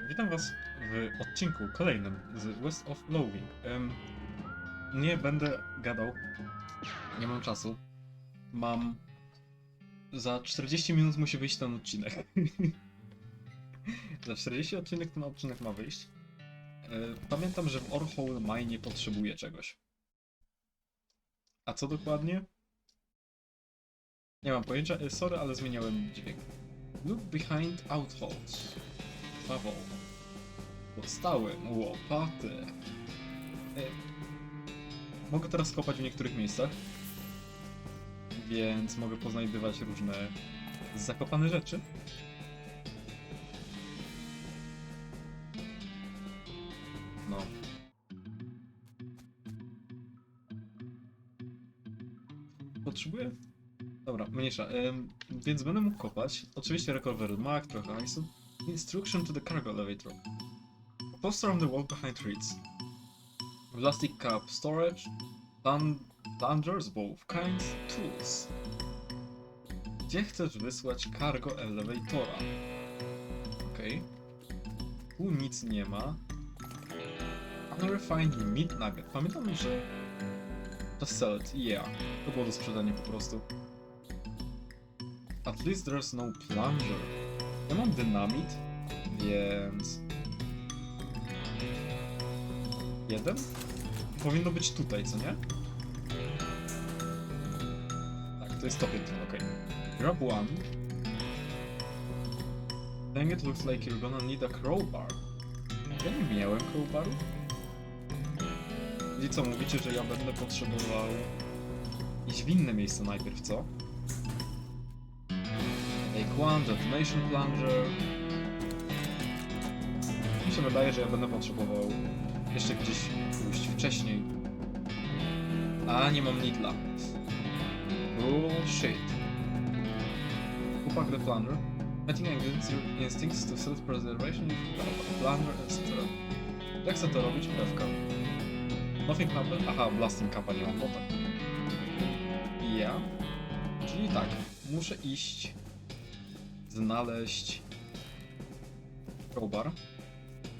Witam was w odcinku kolejnym z West of Loathing. Nie będę gadał, nie mam czasu. Za 40 minut musi wyjść ten odcinek. Za 40 odcinek ten odcinek ma wyjść. Pamiętam, że w Orhole Mine potrzebuję czegoś. A co dokładnie? Nie mam pojęcia, sorry, ale zmieniałem dźwięk. Look behind outholes. Paweł. Dostałem łopaty. Mogę teraz kopać w niektórych miejscach, więc mogę poznajdywać różne zakopane rzeczy. No. Potrzebuję? Dobra, mniejsza. Więc będę mógł kopać. Oczywiście recovery mag, trochę hajsu. Instruction to the cargo elevator. Poster on the wall behind trees. Plastic cup storage. Plungers, both kinds. Tools. Gdzie chcesz wysłać cargo elevatora? Okej. Tu nic nie ma. Unrefined meat nugget. Pamiętam, że... Just sell it. Yeah. To było do sprzedania po prostu. At least there's no plunger. Ja mam dynamit, więc... Jeden? Powinno być tutaj, co nie? Tak, to jest to piętro, okej. Grab one. Dang, it looks like you're gonna need a crowbar. Ja nie miałem crowbaru? I co, mówicie, że ja będę potrzebował... iść w inne miejsce najpierw, co? Take one, detonation plunger. Mi się wydaje, że ja będę potrzebował jeszcze gdzieś pójść wcześniej. A nie mam nitla. Bullshit. Upak the plunger. Letting instincts to self-preservation, plunger, etc. Jak chcę to robić? Pewka. Nothing happen? Aha, blasting kappa nie mam potem. Ja. Czyli tak, muszę iść znaleźć crowbar.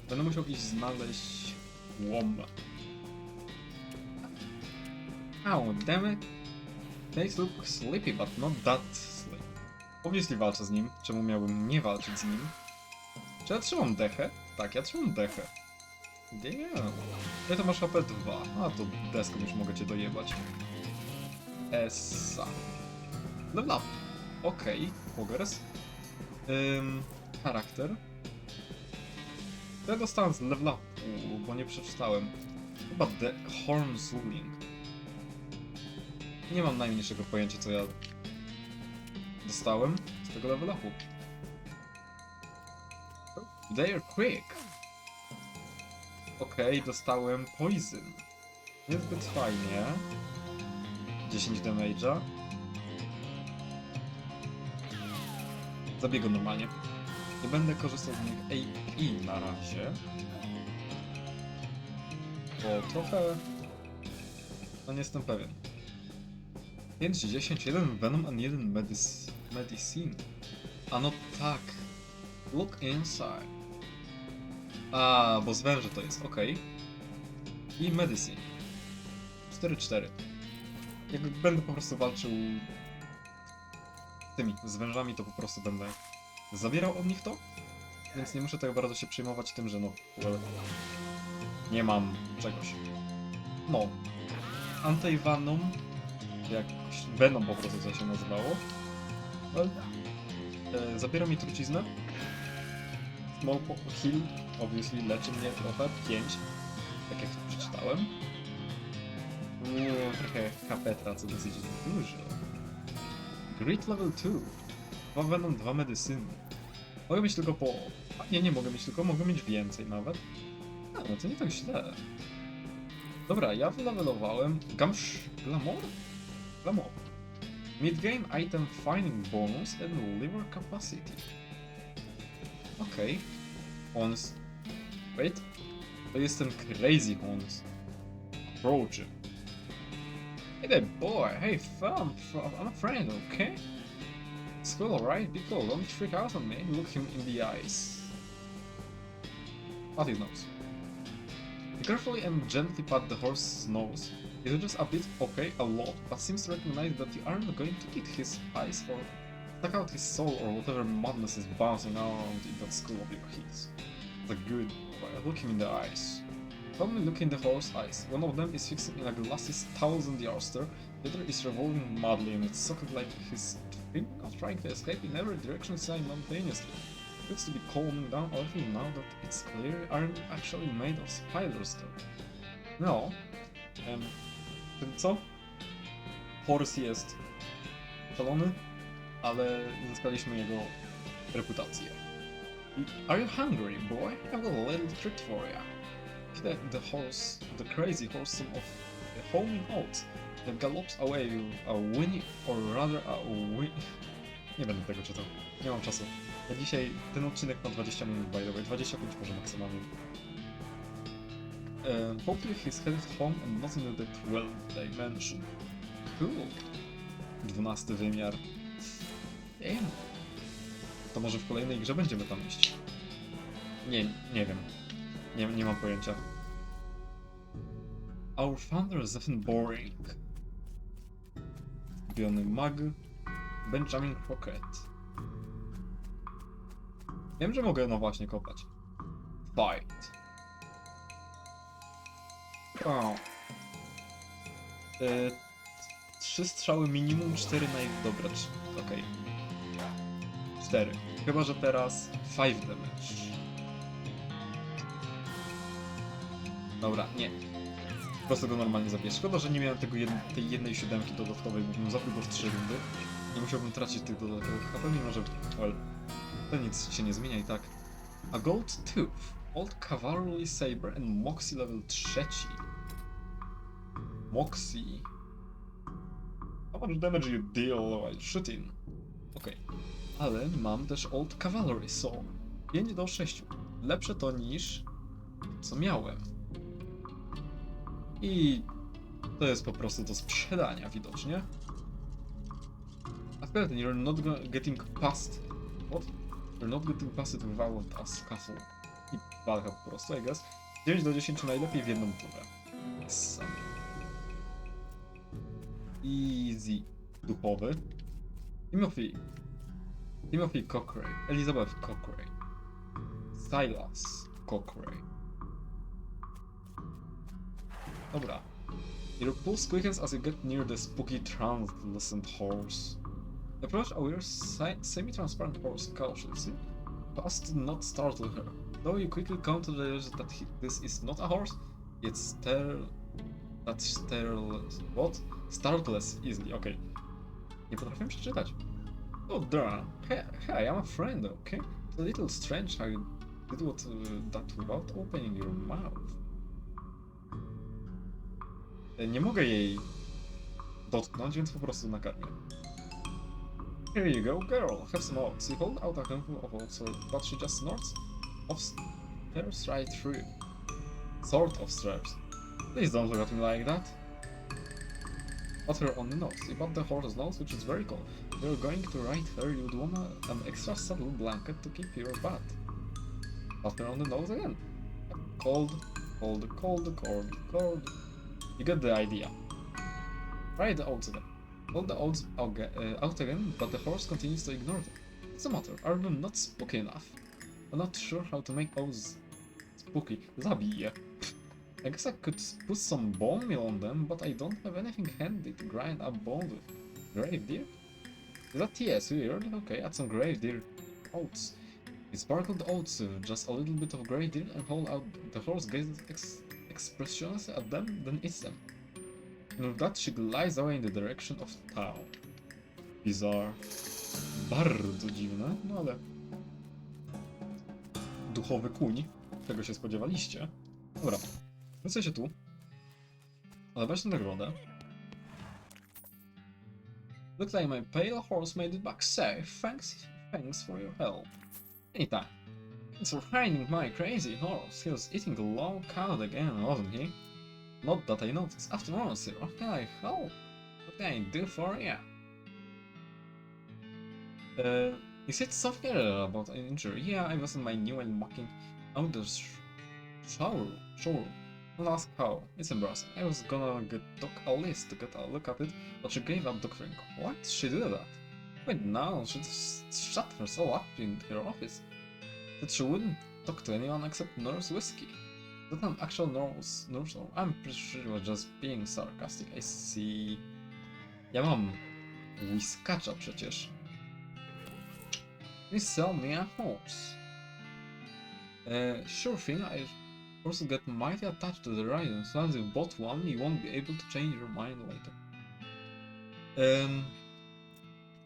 Będę musiał iść znaleźć łom. Oh, damn it. Things look sleepy, but not that sleepy. Obviously walczę z nim. Czemu miałbym nie walczyć z nim? Czy ja trzymam dechę? Tak, ja trzymam dechę. Damn. Ile to masz HP? 2. A to deską już mogę cię dojebać. Essa. Level up. Okej, progress. Charakter. Ja dostałem z level upu, bo nie przeczytałem. Chyba The Horns Ruling. Nie mam najmniejszego pojęcia, co ja dostałem z tego level upu. They're quick. Okej, dostałem Poison. Niezbyt fajnie. 10 damage'a. Zabiję go normalnie. Nie będę korzystał z nich AP na razie. Bo trochę... No nie jestem pewien. 5, 10, 1 Venom, a 1 Medicine. A no tak. Look inside. A, bo z węży to jest, okej. I Medicine. 4-4. Jak będę po prostu walczył z tymi, z wężami, to po prostu będę zabierał od nich to, więc nie muszę tak bardzo się przejmować tym, że no, nie mam czegoś. No, Anti-Venom, jakoś Venom po prostu co się nazywało, ale zabiera mi truciznę. Small Heal, obviously leczy mnie trochę, 5, tak jak przeczytałem. Trochę HP tracę dosyć dużo. Grit level 2. 2 Venom, 2 Medicine. Mogę mieć tylko po... A nie mogę mieć tylko, mogę mieć więcej nawet. A, no to nie tak źle. Dobra, ja wylewelowałem... Glamour? Glamour. Mid-game item finding bonus and liver capacity. Okej. Horns. Wait. To jest ten crazy horns. Approach. Hey there, boy. Hey, I'm a friend, okay? It's cool, alright? Be cool. Don't freak out on me. Look him in the eyes. Pat his nose. You carefully and gently pat the horse's nose. It edges a bit, okay, a lot, but seems to recognize that you aren't going to eat his eyes or suck out his soul or whatever madness is bouncing around in that skull of your heels. The good boy, look him in the eyes. Calmly look in the horse's eyes. One of them is fixed in a glassy 1,000-yard stare, the other is revolving madly in its socket like he's trying to escape in every direction simultaneously. It looks to be calming down a little now that its clearly aren't actually made of spiders though. No. Co? Horus jest szalony, ale zyskaliśmy jego reputację. Are you hungry, boy? I've got a little treat for you. The horse, the crazy horse of the homing oats that gallops away a whinny, or rather a whinny. Nie będę tego czytał, nie mam czasu. Ja dzisiaj ten odcinek ma 20 minut, by the way, 25 może maksymalnie. Hopefully he's headed home and not into the 12th dimension. Cool. 12 wymiar. Damn. To może w kolejnej grze będziemy tam iść? Nie wiem. Nie mam pojęcia. Our founder is often boring. Biony Mag. Benjamin Crockett. Wiem, że mogę no właśnie kopać. Fight. O. 3 strzały minimum, 4 dobra. Okej. 4. Chyba, że teraz 5 damage. Dobra, nie. Po prostu go normalnie zabiję. Szkoda, że nie miałem tej jednej 7 dodatkowej, bo bym zabił go w 3 rundy. Nie musiałbym tracić tych dodatkowych HP, mimo że... Well, to nic się nie zmienia i tak. A Gold Tooth, Old Cavalry Saber and Moxie level 3. Moxie. How much damage you deal while shooting? Okej. Ale mam też Old Cavalry Sword. 5 do 6. Lepsze to niż co miałem. I to jest po prostu do sprzedania widocznie. Apparently you're not getting past... What? You're not getting past it without us castle. I walka po prostu, I guess. 9 do 10 najlepiej w jedną turę. Yes. Easy. Duchowy. Timothy Cochrane. Elizabeth Cochrane. Silas Cochrane. Dobra. Your pulse quickens as you get near the spooky translucent horse. Approach a weird semi-transparent horse cautiously, fast to not startle her. Though you quickly come to realize that this is not a horse, yet startless easily. Okay. Nie potrafię przeczytać. Oh darn. Hey, I'm a friend, okay? It's a little strange how you did that without opening your mouth. Nie mogę jej dotknąć, więc po prostu nakarmię. Here you go, girl. Have some oats. You hold out a handful of oats, but she just snorts off stares right through you. Sort of stares. Please don't look at me like that. Pat her on the nose. You pat the horse's nose, which is very cold. You're going to ride her, you'd want an extra subtle blanket to keep your butt. Pat her on the nose again. Cold. You get the idea. Ride the oats again. Hold the oats out again, but the horse continues to ignore them. What's the matter? Are they not spooky enough? I'm not sure how to make oats spooky. Zabij je. I guess I could put some bone meal on them, but I don't have anything handy to grind up bone with. Grave deer? Is that yes, weird? Okay, add some grave deer oats. You sparkle the oats with just a little bit of grave deer and hold out. The horse gazes expressionlessly at them, then eats them. And with that she glides away in the direction of town. Bizarre. Bardzo dziwne, no ale... Duchowy kuń. Czego się spodziewaliście? Dobra. Wrócę się tu. Ale weź tę nagrodę. Looks like my pale horse made it back safe. Thanks for your help. Anytime. Thanks for finding my crazy horse. He was eating a long cow again, wasn't he? Not that I noticed. After all, sir, what can I help? What can I do for you? You said something about an injury. Yeah, I was in my new and mucking Sure. Don't ask how. It's embarrassing. I was gonna get Doc a list to get a look at it, but she gave up doctoring. Why did she do that? Wait, now she just shut herself up in her office. That she wouldn't talk to anyone except Nurse Whiskey. Not an actual nurse. I'm pretty sure she was just being sarcastic. I see. Ja mam whiskacza przecież. Please sell me a horse. Sure thing, I also get mighty attached to the ride, and once you bought one, you won't be able to change your mind later.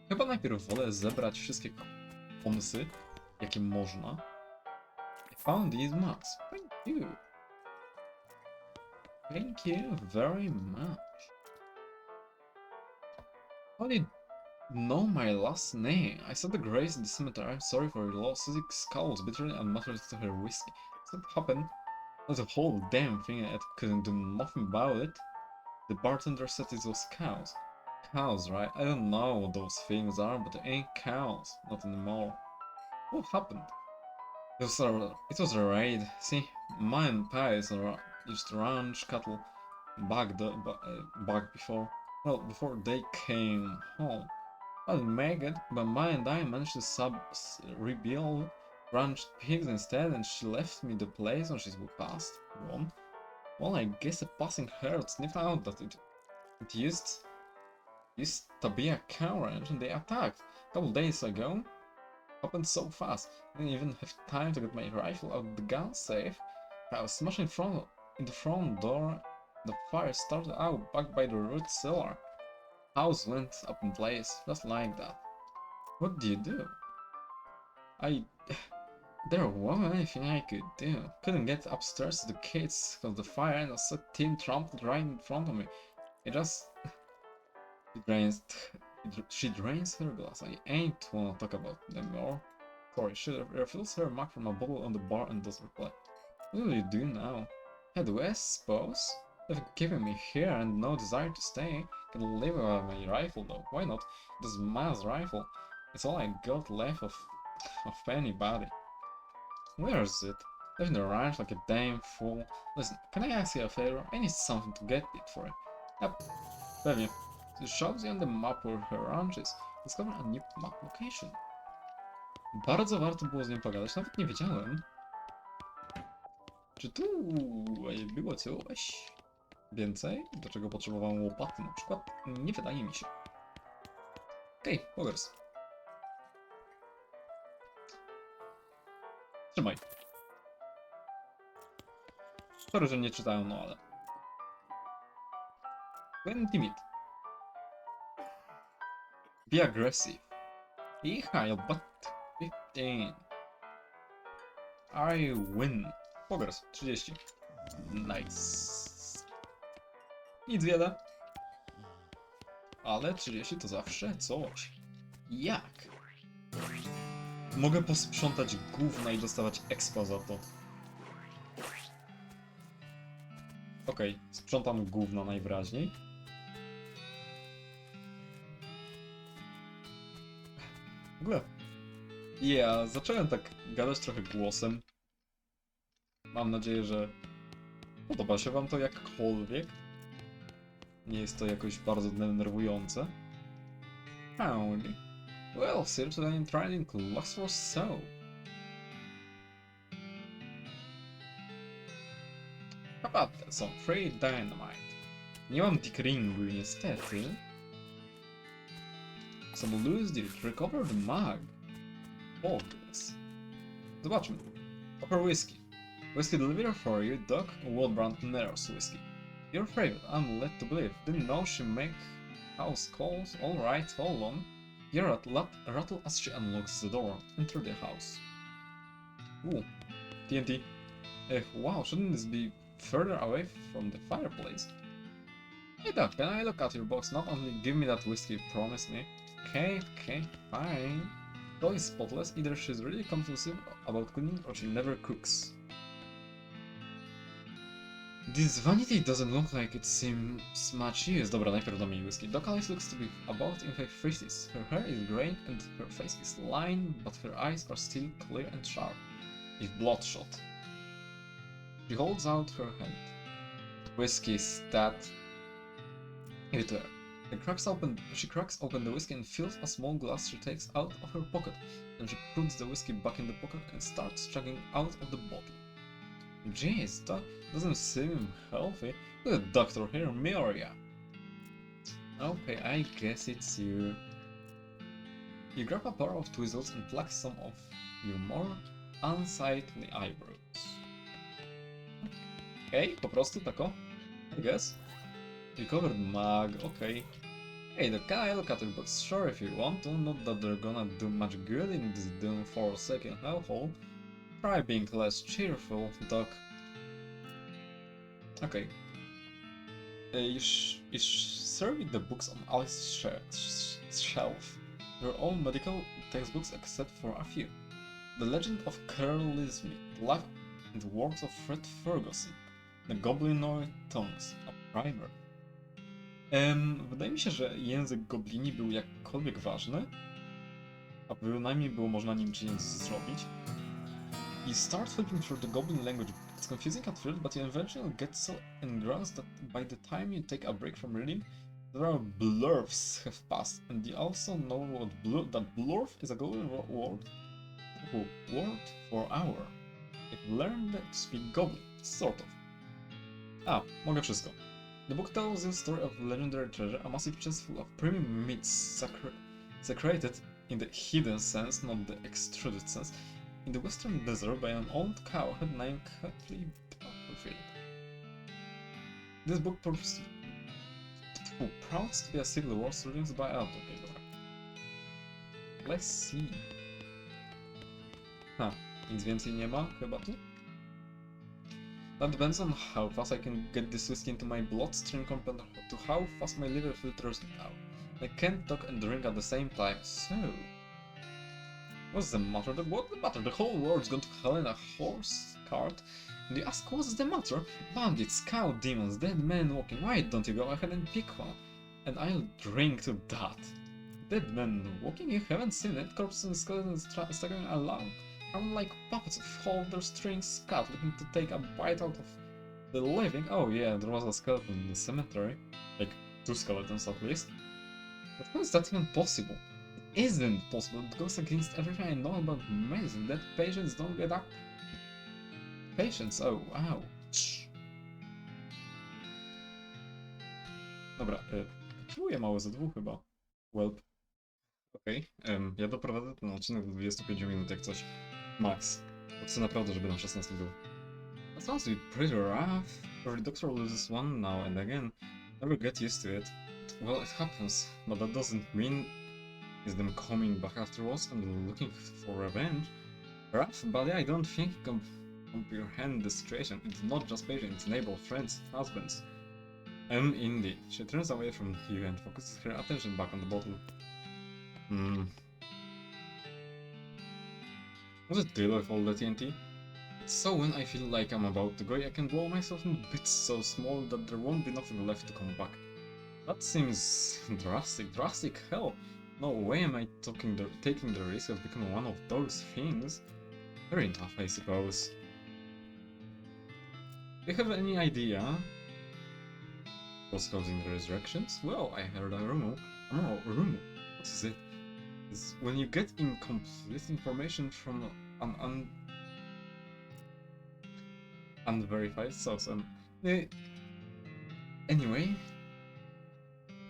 Chyba najpierw wolę zebrać wszystkie pomysły, jakie można. I found these maps. Thank you. Thank you very much. How did know my last name? I saw the grace in the cemetery. I'm sorry for your loss. Susie scowls bitterly and mutters to her whiskey. Something happened. Not the whole damn thing. I couldn't do nothing about it. The bartender said it was cows. Cows, right? I don't know what those things are, but they ain't cows. Not anymore. What happened? It was a raid. See, mine pies used to ranch cattle back before. Well, before they came home. I didn't make it, but Ma and I managed to rebuild ranched pigs instead, and she left me the place when she passed. Gone. Well, I guess a passing herd sniffed out that it used to be a cow ranch, and they attacked a couple days ago. Happened so fast. I didn't even have time to get my rifle out of the gun safe. I was smashed in the front door. The fire started out back by the root cellar. House went up in place, just like that. What do you do? There wasn't anything I could do. Couldn't get upstairs to the kids because the fire and a set team trampled right in front of me. She drains her glass. I ain't wanna talk about them more. Sorry, she refills her mug from a bottle on the bar and does reply. What will you do now? Head west, suppose? They've given me here and no desire to stay. Can live without my rifle though. Why not? This man's rifle. It's all I got left of anybody. Where is it? Living the ranch like a damn fool. Listen, can I ask you a favor? I need something to get it for it. Yep. Pewnie. It shows you on the map where her ranch is. Discover a new map location. Bardzo warto było z nią pogadać, nawet nie wiedziałem. Czy tu było coś więcej, do czego potrzebowałem łopaty na przykład? Nie wydaje mi się. Okej, pogers. Trzymaj. Sorry, że nie czytałem, no ale... 20 minut. Be aggressive. Your butt. 15. I win. Pogers. 30. Nice. Nic wiele. Ale 30 to zawsze coś. Jak? Mogę posprzątać gówna i dostawać expa za to. Okej, sprzątam gówna najwyraźniej. W ogóle... Ja zacząłem tak gadać trochę głosem. Mam nadzieję, że podoba się wam to jakkolwiek. Nie jest to jakoś bardzo denerwujące. Howdy. Well, seems that I'm trying to look for so. How about that? Some free dynamite. Nie mam dickringu niestety. Some loose dirt. Recover the mug. Focus. Zobaczmy. Upper whiskey. Whiskey delivered for you, Doc. World brand Neros whiskey. Your favorite, I'm led to believe. Didn't know she make house calls. Alright, hold on. Hear a rattle as she unlocks the door. Enter the house. Ooh. TNT. Wow, shouldn't this be further away from the fireplace? Hey Doc, can I look at your box? Not only give me that whiskey you promised me. Okay, fine. Though is spotless, either she's really compulsive about cooking or she never cooks. This vanity doesn't look like it seems much use. Dobra, najpierw do mnie whisky. Doc Alice looks to be about in her 50s. Her hair is grey and her face is lined, but her eyes are still clear and sharp. If bloodshot. She holds out her hand. Whiskey is that. Give it to her. She cracks open the whiskey and fills a small glass she takes out of her pocket. Then she puts the whiskey back in the pocket and starts chugging out of the bottle. Jeez, that doesn't seem healthy. Look at the doctor here, Miria. Okay, I guess it's you. You grab a pair of tweezers and pluck some of your more unsightly eyebrows. Okay, po prostu tako, I guess. Recovered mag, okay. Hey, can I look at your books? Sure, if you want to. Not that they're gonna do much good in this doom-forsaken hellhole. Try being less cheerful, Doc. Okay. You survey the books on Alice's shelf. They're all medical textbooks except for a few. The Legend of Curly Smith, The Life and Works of Fred Ferguson, The Goblinoid Tongues, a primer. Wydaje mi się, że język goblini był jakkolwiek ważny, a bynajmniej było można nim czymś zrobić. You start flipping through the goblin language. It's confusing at first, but you eventually get so engrossed that by the time you take a break from reading, there are blurfs have passed, and you also know that blurf is a goblin word for hour. You've learned to speak goblin, sort of. Mogę wszystko. The book tells you the story of legendary treasure, a massive chest full of premium meats secreted in the hidden sense, not the extruded sense, in the western desert by an old cowhead named Catley Battlefield. This book purports to be a Civil War story by Autogator. Let's see. Nic więcej nie ma chyba tu? That depends on how fast I can get this whiskey into my bloodstream compared to how fast my liver filters it out. I can't talk and drink at the same time, so... What's the matter? What's the matter? The whole world's gone to hell in a horse cart. And you ask what's the matter? Bandits, cow demons, dead men walking. Why don't you go ahead and pick one? And I'll drink to that. Dead men walking? You haven't seen it? Corpses and skeletons staggering along. I'm like puppets of hold their strings cut, looking to take a bite out of the living. Oh yeah, there was a skeleton in the cemetery. Like, 2 skeletons at least. But how is that even possible? It isn't possible. It goes against everything I know about medicine. That patients don't get up. Patients? Oh, wow. Dobra, czuję małe ze dwóch chyba. Welp. Okej, ja doprowadzę ten odcinek do 25 minut jak coś. Max. Chcę naprawdę, żeby na 16 był. That sounds to be pretty rough. Every doctor loses one now and again. Never get used to it. Well, it happens, but that doesn't mean it's them coming back afterwards and looking for revenge. Rough, but I don't think you can comprehend the situation. It's not just patients, neighbors, friends, husbands. Indeed. She turns away from you and focuses her attention back on the bottle. What's the deal with all the TNT? So when I feel like I'm about to go, I can blow myself in bits so small that there won't be nothing left to come back. That seems drastic hell. No way am I taking the risk of becoming one of those things. Fair enough, I suppose. Do you have any idea what's causing the resurrections? Well, I heard a rumor. What is it? It's when you get incomplete information from an unverified source. Anyway,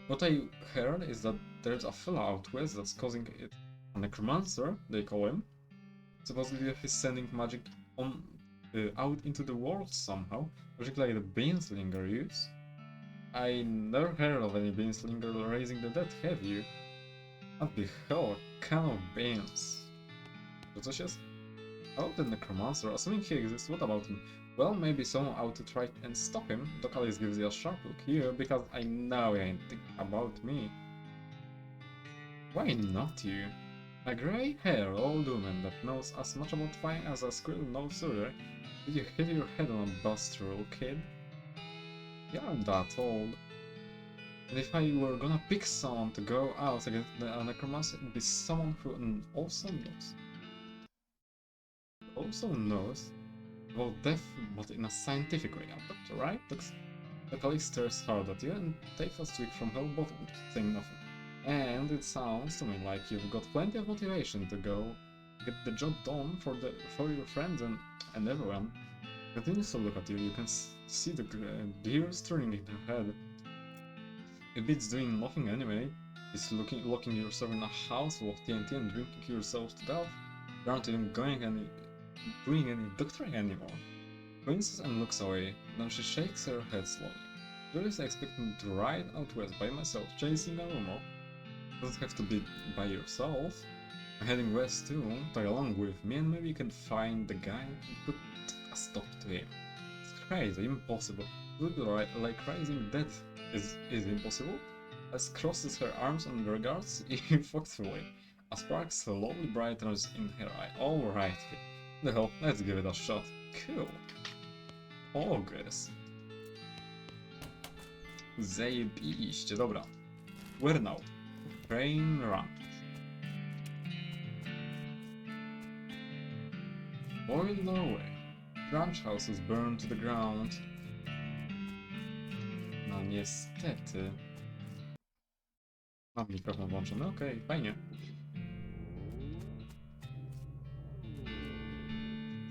what I heard is that there's a fella out west that's causing it. A necromancer, they call him. Supposedly he's sending magic on out into the world somehow, magic like the Beanslinger use. I never heard of any Beanslinger raising the dead, have you? What the hell, can of beans? To coś jest? About the necromancer, assuming he exists, what about him? Well, maybe someone out to try and stop him. Doc Alice gives you a sharp look here, because I know you ain't thinking about me. Why not you? A grey-haired old woman that knows as much about flying as a squirrel knows surgery. Did you hit your head on a bus roll, kid? You aren't that old. And if I were gonna pick someone to go out against the necromancer, it'd be someone who also knows. Also knows about death, but in a scientific way. Doctor, right? The colleague stares hard at you and takes a swig from her bottle, saying nothing. And it sounds to me like you've got plenty of motivation to go get the job done for your friends and everyone. Continues to look at you. You can see the gears turning in her head. If it's doing nothing anyway, it's locking yourself in a house full of TNT and drinking yourself to death. You aren't even doing any doctoring anymore. Winces and looks away, then she shakes her head slowly. Julie's expecting to ride out west by myself, chasing a rumor. Doesn't have to be by yourself. I'm heading west too, tag along with me and maybe you can find the guy and put a stop to him. It's crazy, impossible. Like rising death is impossible. As crosses her arms and regards you thoughtfully. A spark slowly brightens in her eye. Alright, the hell, let's give it a shot. Cool. Progress. Zajebiście, dobra. Where now? Train Ranch. Boiled away. Ranch house is burned to the ground. No niestety. Mam mikrofon włączony, okej, fajnie.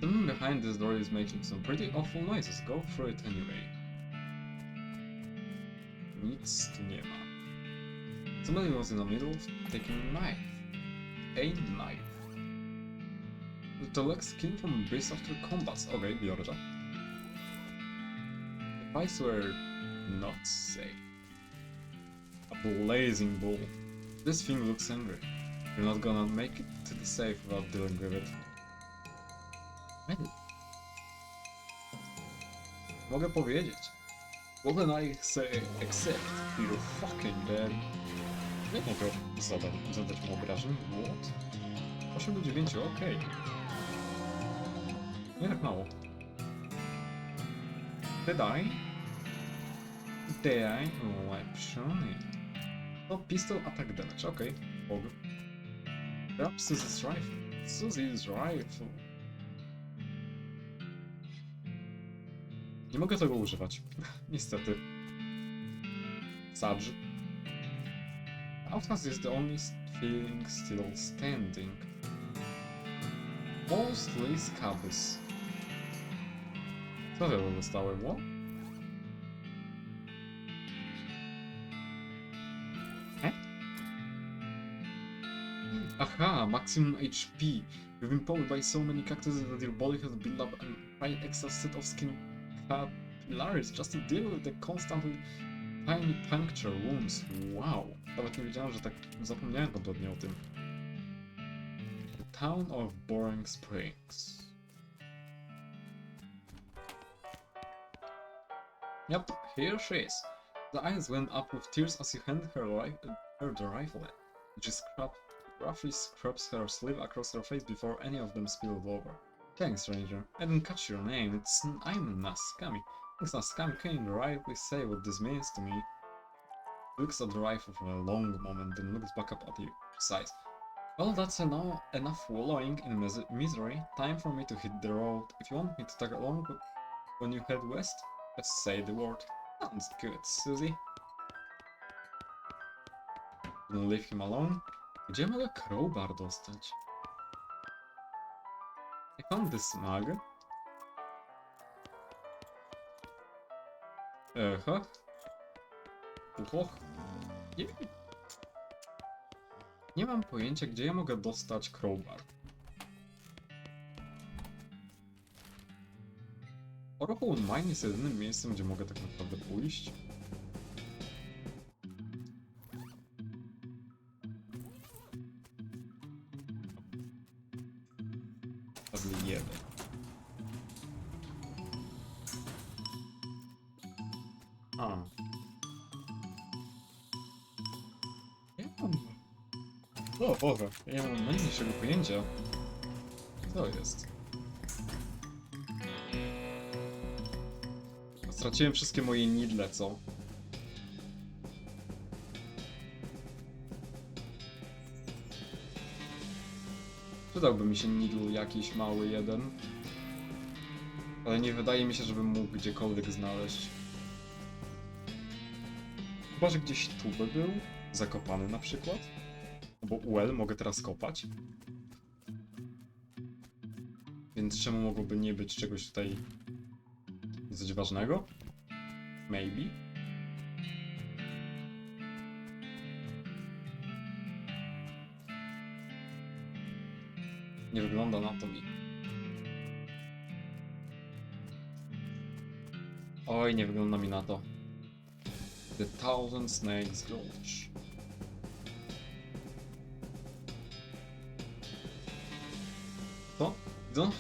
Someone behind this door is making some pretty awful noises. Go through it anyway. Nic tu nie ma. Somebody was in the middle of taking a knife. A knife. The leg skin from breeze after combat. Okay, biorę to. The fights were not safe. A blazing bull. This thing looks angry. You're not gonna make it to the safe without dealing with it. Mogę powiedzieć. What can I say except you're fucking dead? Nie mogę zadać mu obrażeń? What? 8 do 9, okej. Nie tak mało. Did I? Lepszony. To pistol attack damage, okej. Okay. Perhaps Susie's rifle. Susie's rifle. Nie mogę tego używać. Niestety. Sadge. Outcast is the only thing still standing. Mostly scabs. Co tego zostało? What? Aha, maximum HP. You've been powered by so many cactuses that your body has built up an entire extra set of skin capillaries just to deal with the constantly tiny puncture wounds. Wow. Nawet nie wiedziałem, że tak zapomniałem kompletnie o tym. The town of Boring Springs. Yep, here she is. The eyes went up with tears as you handed her the rifle. She roughly scrubs her sleeve across her face before any of them spilled over. Thanks, stranger. I didn't catch your name. I'm Naskami. Thanks, Naskami. Can you rightly say what this means to me? Looks at the rifle for a long moment, then looks back up at you. Sighs. Well, that's enough wallowing in misery. Time for me to hit the road. If you want me to tag along when you head west, just say the word. Sounds good, Susie. Don't leave him alone. Gdzie mogę crowbar dostać? I found this mug. Nie wiem. Nie mam pojęcia, gdzie ja mogę dostać crowbar. Oracle Mine jest jedynym miejscem, gdzie mogę tak naprawdę pójść. Jemy. A. Ja mam... O Boże, ja nie mam najmniejszego pojęcia. Co jest? Straciłem wszystkie moje nidle, co? Przydałby mi się needle jakiś mały jeden. Ale nie wydaje mi się, żebym mógł gdziekolwiek znaleźć. Chyba, że gdzieś tu by był, zakopany na przykład. Bo UL mogę teraz kopać. Więc czemu mogłoby nie być czegoś tutaj dosyć ważnego? Maybe. Nie wygląda na to mi. Oj, nie wygląda mi na to. The Thousand Snakes Gulch. Co?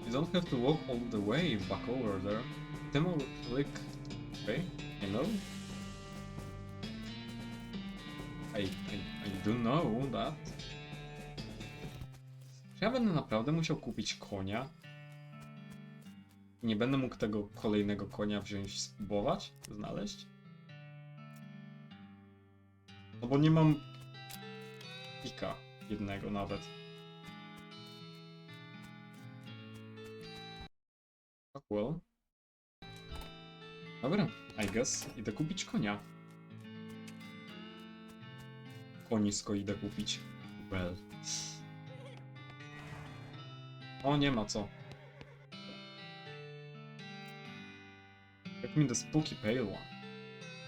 You don't have to walk all the way back over there. Timor click. Okay, I know. I do know that. Czy ja będę naprawdę musiał kupić konia? I nie będę mógł tego kolejnego konia wziąć, spróbować, znaleźć? No bo nie mam pika jednego nawet. Tak, well. Dobra, I guess idę kupić konia. Konisko idę kupić. Well. O, nie ma co. Get me the spooky pale one.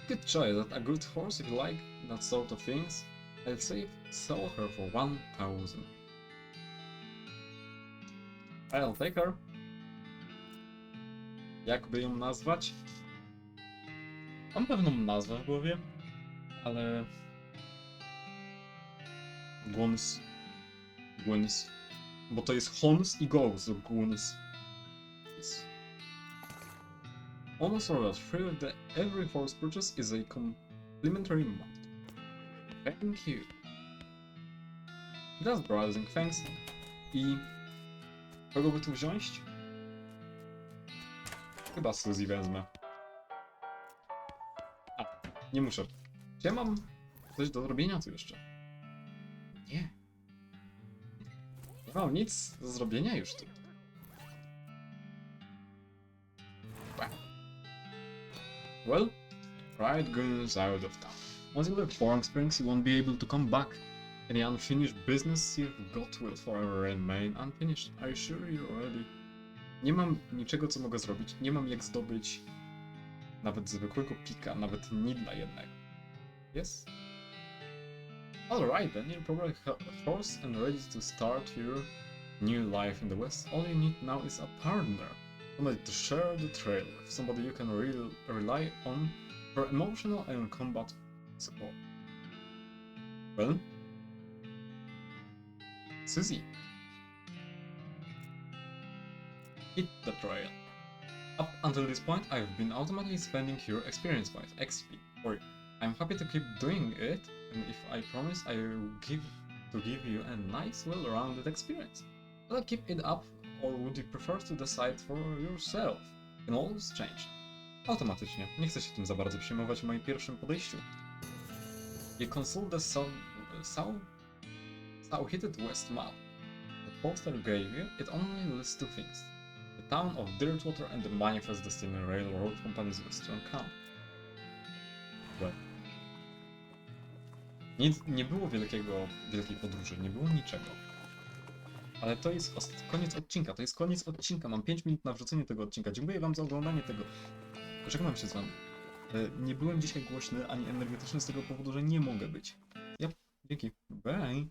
Good choice, that's a good horse if you like that sort of things. I'll sell her for 1,000. I'll take her. Jakby ją nazwać? Mam pewną nazwę w głowie, ale... Gwens. Bo to jest Hons i Goes, so Gwens. Almost all free with every horse purchase is a complimentary mount. Thank you. Just browsing, thanks. I... kogo by tu wziąć? Chyba Suzy wezmę. A, nie muszę. Czy ja mam coś do zrobienia tu jeszcze? Nie. Nie mam nic do zrobienia już tu. Well, ride goes out of town. Once you leave Foreign Springs, you won't be able to come back. Any unfinished business you've got will forever remain unfinished. Are you sure you're ready? Nie mam niczego, co mogę zrobić. Nie mam jak zdobyć nawet zwykłego pika, nawet nidla jednego. Yes? Alright then, you're probably forced and ready to start your new life in the West. All you need now is a partner. Somebody to share the trail with, somebody you can rely on for emotional and combat support. Well, Suzy. Hit the trail. Up until this point, I've been automatically spending your experience points, XP, for you. I'm happy to keep doing it, and if I promise I will give you a nice, well-rounded experience. Will I keep it up, or would you prefer to decide for yourself? Can always change. Automatycznie. Nie chcę się tym za bardzo przejmować w moim pierwszym podejściu. You consult the south-headed west map. The poster gave you, it only lists two things. The town of Dirtwater and the Manifest Destiny Railroad Company's Western Camp. Well. Nie było wielkiej podróży, nie było niczego. Ale to jest koniec odcinka, to jest koniec odcinka. Mam 5 minut na wrzucenie tego odcinka. Dziękuję wam za oglądanie tego. Żegnam się z wami. Nie byłem dzisiaj głośny ani energetyczny z tego powodu, że nie mogę być. Ja, dzięki. Bye.